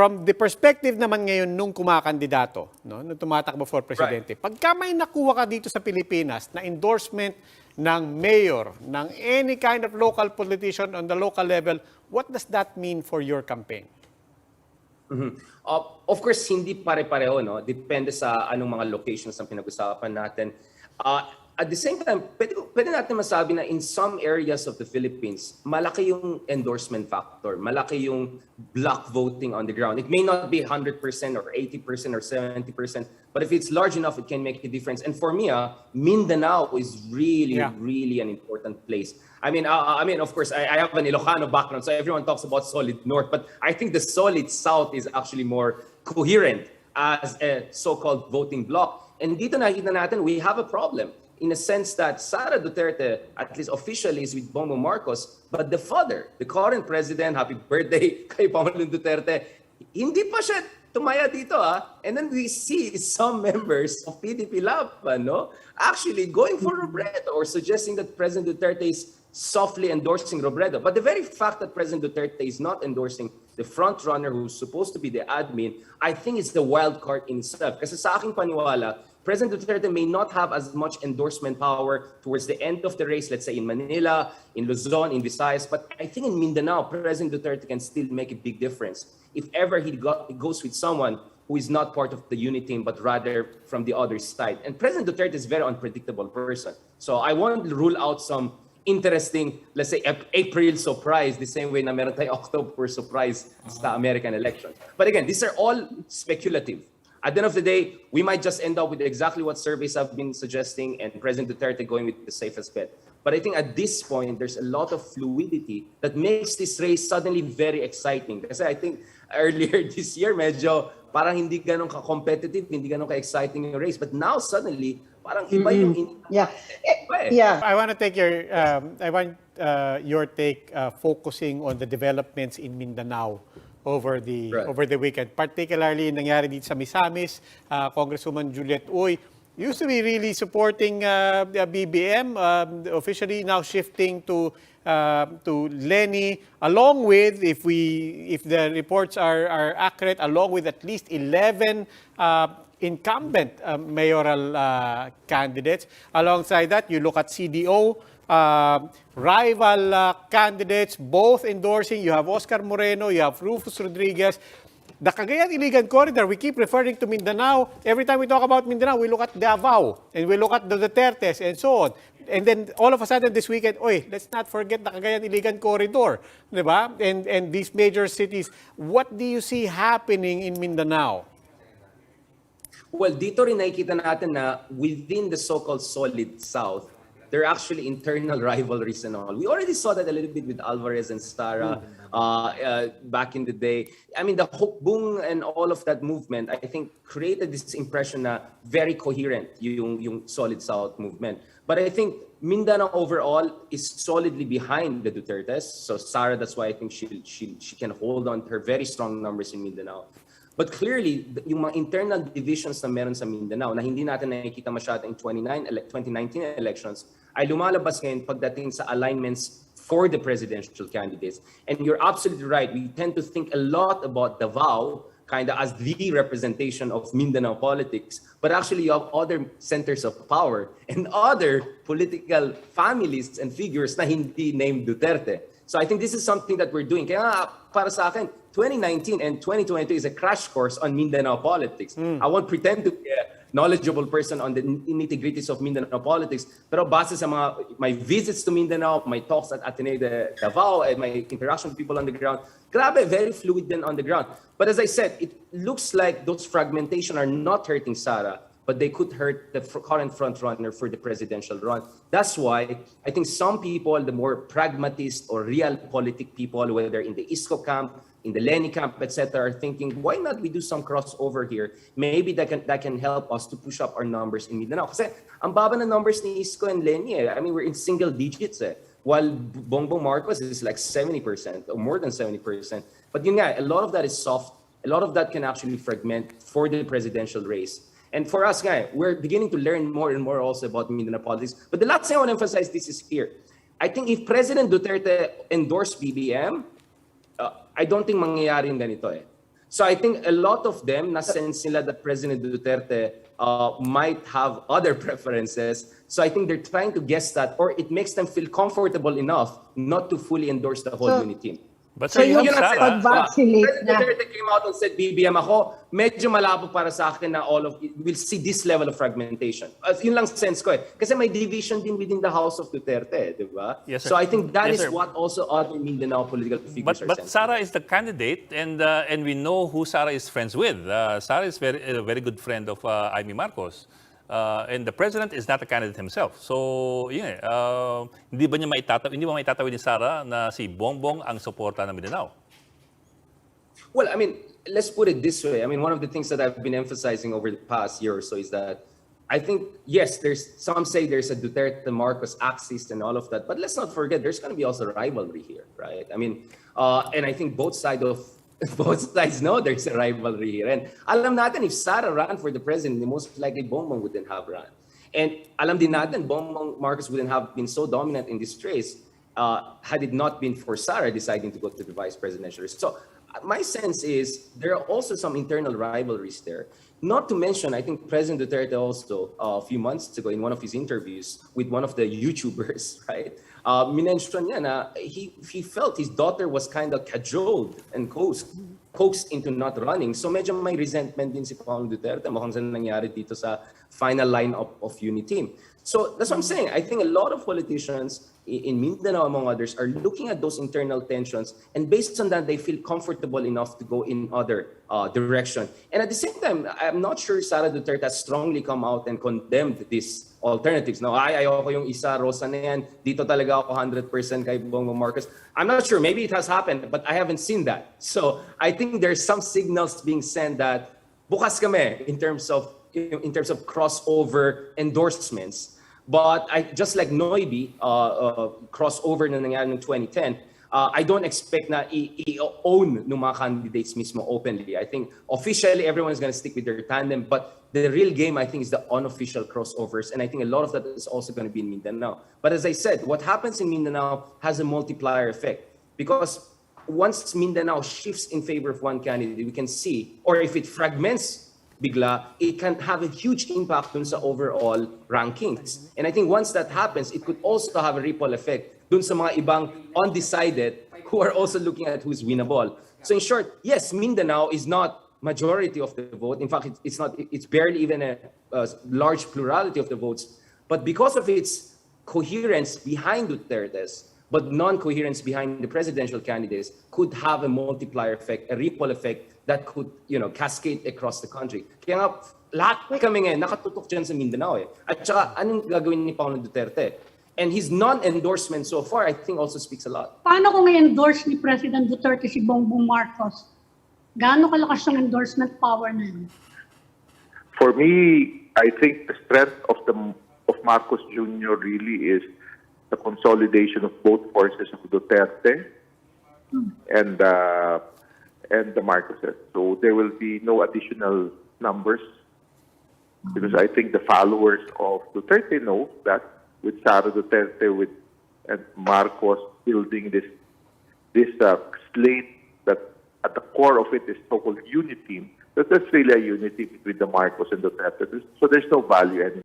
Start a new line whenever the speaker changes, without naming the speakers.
from the perspective naman ngayon nung kumakandidato, no, nung tumatakbo for presidente, pagka may nakuha ka dito sa Pilipinas na endorsement ng mayor, ng any kind of local politician on the local level, what does that mean for your campaign?
Of course, hindi pare-pareho, no? Depende sa anong mga locations ang pinag-usapan natin. At the same time, pwede natin masabi na in some areas of the Philippines, malaki yung endorsement factor, malaki yung block voting on the ground. It may not be 100% or 80% or 70%, but if it's large enough, it can make a difference. And for me, Mindanao is really an important place. I mean, of course, I have an Ilocano background, so everyone talks about solid North, but I think the solid South is actually more coherent as a so-called voting bloc. And dito nakita natin, we have a problem in a sense that Sara Duterte, at least officially, is with Bongbong Marcos, but the father, the current president, happy birthday kay Pangulong Duterte, hindi pa siya tumaya dito, And then we see some members of PDP Laban, no, actually going for Robredo or suggesting that President Duterte is softly endorsing Robredo. But the very fact that President Duterte is not endorsing the front runner who's supposed to be the admin, I think it's the wild card in itself. Kasi sa aking paniwala, President Duterte may not have as much endorsement power towards the end of the race, let's say in Manila, in Luzon, in Visayas, but I think in Mindanao, President Duterte can still make a big difference. If ever he goes with someone who is not part of the unit team, but rather from the other side. And President Duterte is a very unpredictable person. So I won't rule out some interesting, let's say, April surprise, the same way na meron tayong October surprise sa American elections. But again, these are all speculative. At the end of the day, we might just end up with exactly what surveys have been suggesting and President Duterte going with the safest bet. But I think at this point, there's a lot of fluidity that makes this race suddenly very exciting. Kasi I think earlier this year, medyo parang hindi ganun ka-competitive, hindi ganun ka-exciting yung race. But now suddenly, parang iba yung...
I want to take your, your take focusing on the developments in Mindanao over the weekend. Particularly nangyari dito sa Misamis, Congresswoman Juliet Uy used to be really supporting the BBM, officially now shifting to Lenny, along with, if the reports are accurate, along with at least 11 incumbent mayoral candidates. Alongside that, you look at CDO, rival candidates, both endorsing. You have Oscar Moreno, you have Rufus Rodriguez. The Cagayan-Iligan corridor, we keep referring to Mindanao. Every time we talk about Mindanao, we look at Davao, and we look at the Dutertes, and so on. And then all of a sudden this weekend, let's not forget the Cagayan-Iligan corridor, diba? And these major cities. What do you see happening in Mindanao?
Well, dito rin nakikita natin na within the so-called solid South, there are actually internal rivalries and all. We already saw that a little bit with Alvarez and Stara back in the day. I mean, the hukbong and all of that movement, I think, created this impression na very coherent yung solid South movement. But I think Mindanao overall is solidly behind the Dutertes. So Sara, that's why I think she can hold on to her very strong numbers in Mindanao. But clearly, yung mga internal divisions na meron sa Mindanao na hindi natin nakikita masyado in 2019 elections ay lumalabas ngayon pagdating sa alignments for the presidential candidates. And you're absolutely right. We tend to think a lot about Davao kind of as the representation of Mindanao politics. But actually, you have other centers of power and other political families and figures na hindi named Duterte. So I think this is something that we're doing. Kaya para sa akin, 2019 and 2022 is a crash course on Mindanao politics. I won't pretend to be a knowledgeable person on the nitty-gritties of Mindanao politics, pero base sa my visits to Mindanao, my talks at Ateneo de Davao, and my interaction with people on the ground, grabe, very fluid then on the ground. But as I said, it looks like those fragmentation are not hurting Sara, but they could hurt the current frontrunner for the presidential run. That's why I think some people, the more pragmatist or realpolitik people, whether in the ISCO camp, in the Lenny camp, etc., are thinking, why not we do some crossover here? Maybe that can help us to push up our numbers in Mindanao. Kasi ang baba na numbers ni ISCO and Lenny. I mean, we're in single digits. While Bongbong Marcos is like 70% or more than 70%. But yun nga, a lot of that is soft. A lot of that can actually fragment for the presidential race. And for us, we're beginning to learn more and more also about Mindanao politics. But the last thing I want to emphasize this is here. I think if President Duterte endorsed BBM, I don't think mangyayari yung ganito. So I think a lot of them, na-sense nila that President Duterte might have other preferences. So I think they're trying to guess that, or it makes them feel comfortable enough not to fully endorse the whole unit team.
But
So yung
President
pag-vaccinate na,
Duterte came out and said, BBM ako, medyo malabo para sa akin na all of it will see this level of fragmentation. Yun lang sense ko eh. Kasi may division din within the House of Duterte, di ba?
Yes, sir.
So I think that
Yes,
is
sir.
what also other Mindanao political figures are
But
sensing.
Sara is the candidate, and we know who Sara is friends with. Sara is a very good friend of Amy Marcos. And the president is not a candidate himself. So, yun hindi ba maitatawid ni Sara na si Bongbong ang suporta ng Mindanao?
Well, I mean, let's put it this way. I mean, one of the things that I've been emphasizing over the past year or so is that I think, yes, some say there's a Duterte Marcos axis and all of that, but let's not forget there's going to be also rivalry here, right? I mean, and I think both sides know there's a rivalry here. And alam natin, if Sara ran for the president, most likely Bongbong wouldn't have run. And alam din natin, Bongbong Marcos wouldn't have been so dominant in this race had it not been for Sara deciding to go to the vice presidential race. So my sense is there are also some internal rivalries there. Not to mention, I think President Duterte also, a few months ago in one of his interviews with one of the YouTubers, right? Minention niya na he felt his daughter was kind of cajoled and coaxed into not running. So medyo may resentment din si Pangulong Duterte mukhang saan nangyari dito sa final lineup of unit team. So that's what I'm saying. I think a lot of politicians in Mindanao, among others, are looking at those internal tensions, and based on that, they feel comfortable enough to go in other direction. And at the same time, I'm not sure Sara Duterte has strongly come out and condemned these alternatives. Now, ayoko yung isa, Rosa na yan, dito talaga ako 100% kay Bongbong Marcos. I'm not sure, maybe it has happened, but I haven't seen that. So I think there's some signals being sent that bukas kami in terms of crossover endorsements. But just like Noibi, crossover na nangyari noong 2010, I don't expect na i-own ng mga candidates mismo openly. I think officially everyone is going to stick with their tandem, but the real game, I think, is the unofficial crossovers. And I think a lot of that is also going to be in Mindanao. But as I said, what happens in Mindanao has a multiplier effect. Because once Mindanao shifts in favor of one candidate, we can see, or if it fragments bigla, it can have a huge impact dun sa overall rankings. And I think once that happens, it could also have a ripple effect dun sa mga ibang undecided who are also looking at who's winnable. So in short, yes, Mindanao is not majority of the vote. In fact, it's barely even a large plurality of the votes. But because of its coherence behind Duterte's, but non-coherence behind the presidential candidates, could have a multiplier effect, a ripple effect that could, cascade across the country. Kaya nga, lahat kami ngayon nakatutok dyan sa Mindanao eh. At saka, anong gagawin ni Pangulong Duterte? And his non-endorsement so far, I think, also speaks a lot.
paano kung i-endorse ni President Duterte si Bongbong Marcos? Gaano kalakas ang endorsement power na yun?
For me, I think the strength of Marcos Jr. really is the consolidation of both forces of Duterte and the Marcoses. So there will be no additional numbers because I think the followers of Duterte know that with Sara Duterte and Marcos building this slate that at the core of it is so-called unity team, that there's really a unity between the Marcos and Duterte. So there's no value anymore.